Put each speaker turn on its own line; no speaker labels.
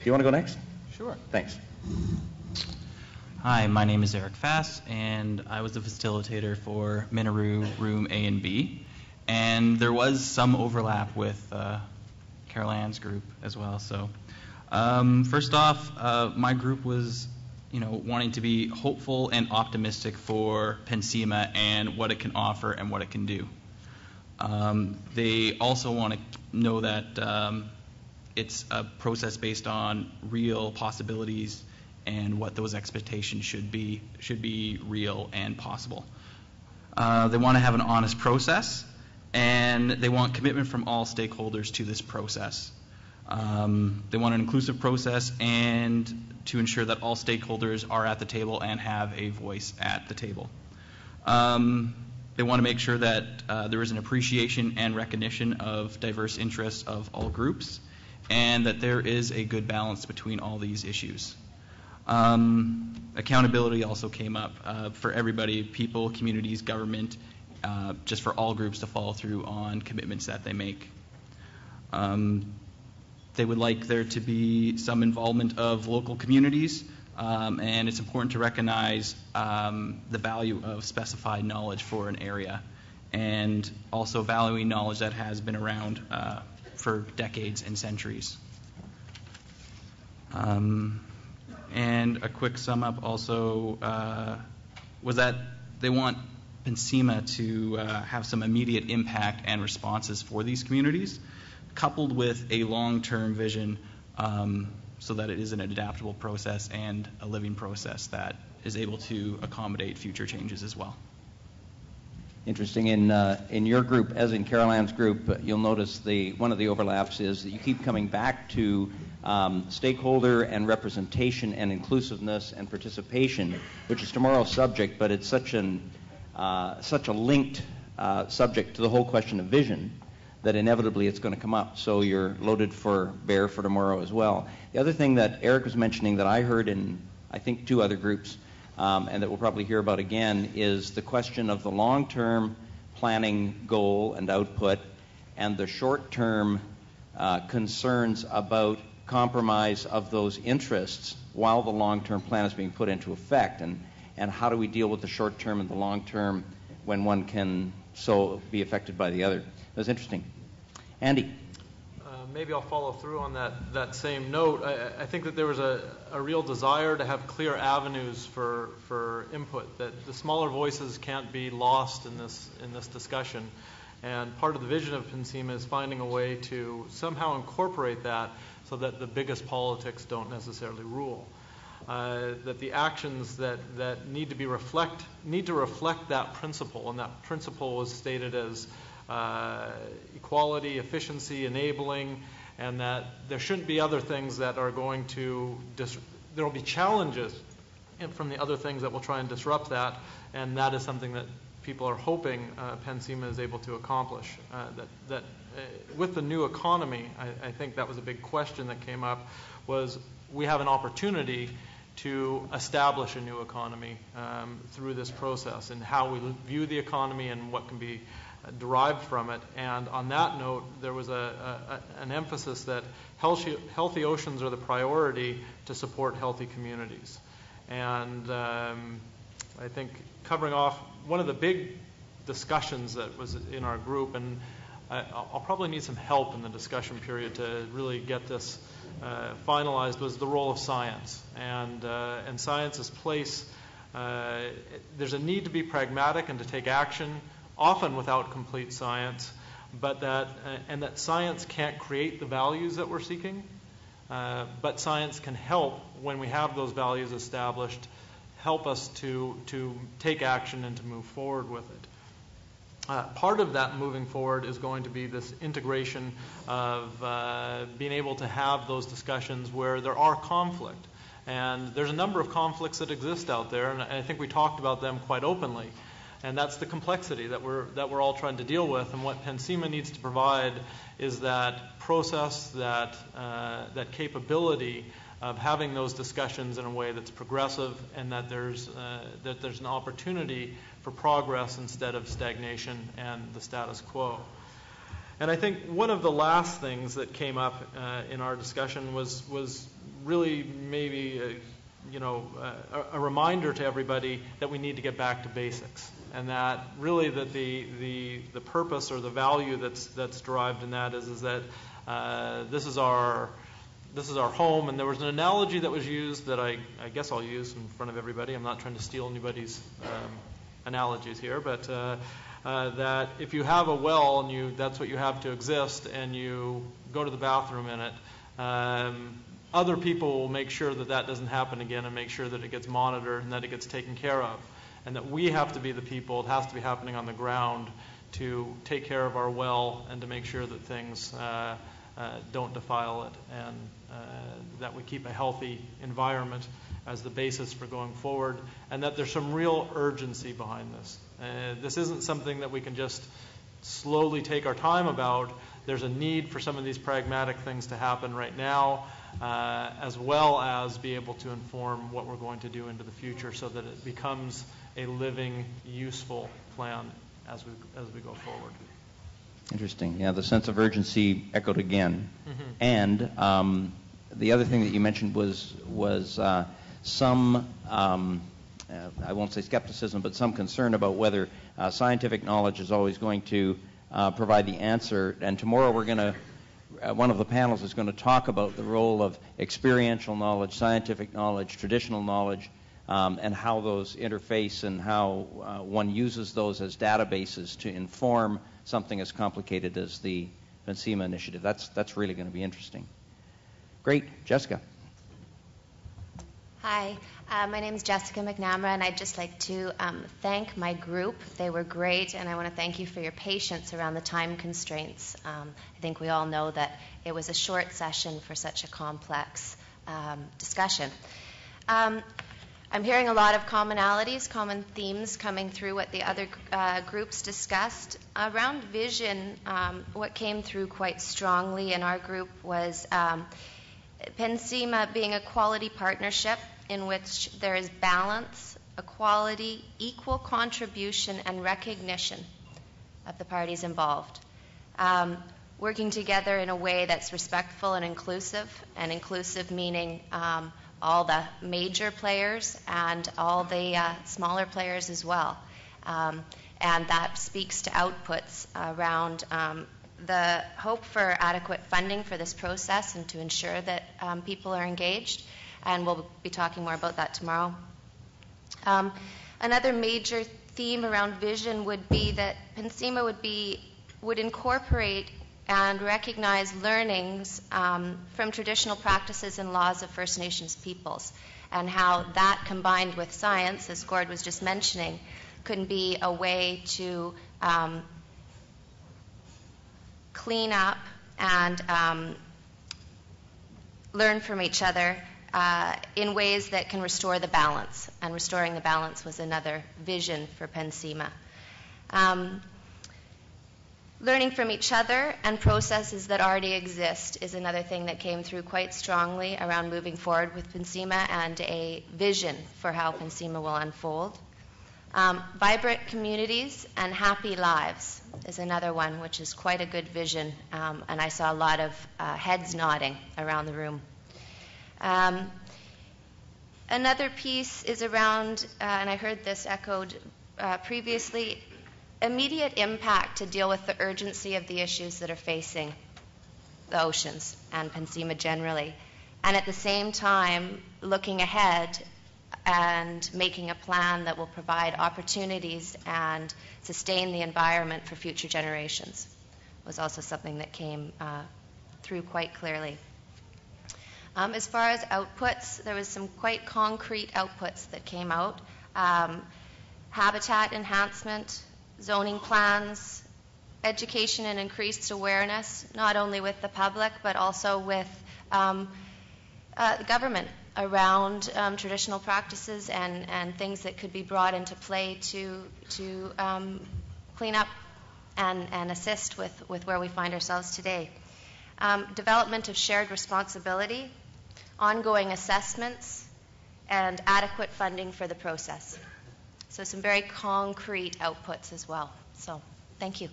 you want to go next?
Sure.
Thanks.
Hi, my name is Eric Fass, and I was the facilitator for Minaru Room A and B. And there was some overlap with Carol Ann's group as well. So first off, my group was wanting to be hopeful and optimistic for PNCIMA and what it can offer and what it can do. They also want to know that it's a process based on real possibilities and what those expectations should be real and possible. They want to have an honest process, and they want commitment from all stakeholders to this process. They want an inclusive process and to ensure that all stakeholders are at the table and have a voice at the table. They want to make sure that there is an appreciation and recognition of diverse interests of all groups, and that there is a good balance between all these issues. Accountability also came up for everybody, people, communities, government, just for all groups to follow through on commitments that they make. They would like there to be some involvement of local communities, and it's important to recognize the value of specified knowledge for an area, and also valuing knowledge that has been around for decades and centuries. And a quick sum up also was that they want PNCIMA to have some immediate impact and responses for these communities, coupled with a long-term vision so that it is an adaptable process and a living process that is able to accommodate future changes as well.
Interesting. In your group, as in Carol Ann's group, you'll notice one of the overlaps is that you keep coming back to stakeholder and representation and inclusiveness and participation, which is tomorrow's subject, but it's such a linked subject to the whole question of vision that inevitably it's going to come up. So you're loaded for bear for tomorrow as well. The other thing that Eric was mentioning that I heard in, I think, 2 other groups, and that we'll probably hear about again, is the question of the long-term planning goal and output and the short-term concerns about compromise of those interests while the long-term plan is being put into effect, and how do we deal with the short-term and the long-term when one can so be affected by the other. That was interesting. Andy?
Maybe I'll follow through on that same note. I think that there was a real desire to have clear avenues for input, that the smaller voices can't be lost in this discussion. And part of the vision of PNCIMA is finding a way to somehow incorporate that so that the biggest politics don't necessarily rule. That the actions that need to reflect that principle, and that principle was stated as equality, efficiency, enabling, and that there shouldn't be other things that are going to there will be challenges from the other things that will try and disrupt that, and that is something that people are hoping PNCIMA is able to accomplish. With the new economy, I think that was a big question that came up, was we have an opportunity to establish a new economy through this process, and how we view the economy and what can be derived from it. And on that note, there was an emphasis that healthy oceans are the priority to support healthy communities. And I think covering off one of the big discussions that was in our group, and I'll probably need some help in the discussion period to really get this finalized, was the role of science and science's place. There's a need to be pragmatic and to take action, often without complete science, but that science can't create the values that we're seeking, but science can help when we have those values established, help us to take action and to move forward with it. Part of that moving forward is going to be this integration of being able to have those discussions where there are conflict. And there's a number of conflicts that exist out there, and I think we talked about them quite openly. And that's the complexity that we're all trying to deal with. And what PNCIMA needs to provide is that process, that capability of having those discussions in a way that's progressive, and that there's an opportunity for progress instead of stagnation and the status quo. And I think one of the last things that came up in our discussion was really maybe a reminder to everybody that we need to get back to basics, and that really that the purpose or the value that's derived in that is that this is our home. And there was an analogy that was used that I guess I'll use in front of everybody. I'm not trying to steal anybody's analogies here, but that if you have a well and that's what you have to exist, and you go to the bathroom in it, other people will make sure that doesn't happen again, and make sure that it gets monitored and that it gets taken care of, and that we have to be the people. It has to be happening on the ground to take care of our well and to make sure that things don't defile it, and that we keep a healthy environment as the basis for going forward, and that there's some real urgency behind this. This isn't something that we can just slowly take our time about. There's a need for some of these pragmatic things to happen right now, as well as be able to inform what we're going to do into the future, so that it becomes a living, useful plan as we go forward. Interesting.
Yeah, the sense of urgency echoed again. Mm-hmm. And the other thing that you mentioned was some, I won't say skepticism, but some concern about whether scientific knowledge is always going to provide the answer. And tomorrow we're going to, one of the panels is going to talk about the role of experiential knowledge, scientific knowledge, traditional knowledge, and how those interface, and how one uses those as databases to inform something as complicated as the PNCIMA initiative. That's really going to be interesting. Great. Jessica.
Hi, my name is Jessica McNamara, and I'd just like to thank my group. They were great, and I want to thank you for your patience around the time constraints. I think we all know that it was a short session for such a complex discussion. I'm hearing a lot of commonalities, common themes coming through what the other groups discussed. Around vision, what came through quite strongly in our group was PNCIMA being a quality partnership in which there is balance, equality, equal contribution, and recognition of the parties involved. Working together in a way that's respectful and inclusive meaning all the major players and all the smaller players as well. And that speaks to outputs around the hope for adequate funding for this process and to ensure that people are engaged. And we'll be talking more about that tomorrow. Another major theme around vision would be that PNCIMA would incorporate and recognize learnings from traditional practices and laws of First Nations peoples, and how that combined with science, as Gord was just mentioning, could be a way to clean up and learn from each other in ways that can restore the balance. And restoring the balance was another vision for PNCIMA. Learning from each other and processes that already exist is another thing that came through quite strongly around moving forward with PNCIMA, and a vision for how PNCIMA will unfold. Vibrant communities and happy lives is another one, which is quite a good vision, and I saw a lot of heads nodding around the room. Another piece is around, and I heard this echoed previously, immediate impact to deal with the urgency of the issues that are facing the oceans and PNCIMA generally, and at the same time looking ahead and making a plan that will provide opportunities and sustain the environment for future generations was also something that came through quite clearly. As far as outputs, there was some quite concrete outputs that came out. Habitat enhancement, zoning plans, education and increased awareness, not only with the public, but also with the government around traditional practices and things that could be brought into play to clean up and assist with where we find ourselves today. Development of shared responsibility, ongoing assessments, and adequate funding for the process. So some very concrete outputs as well. So thank you.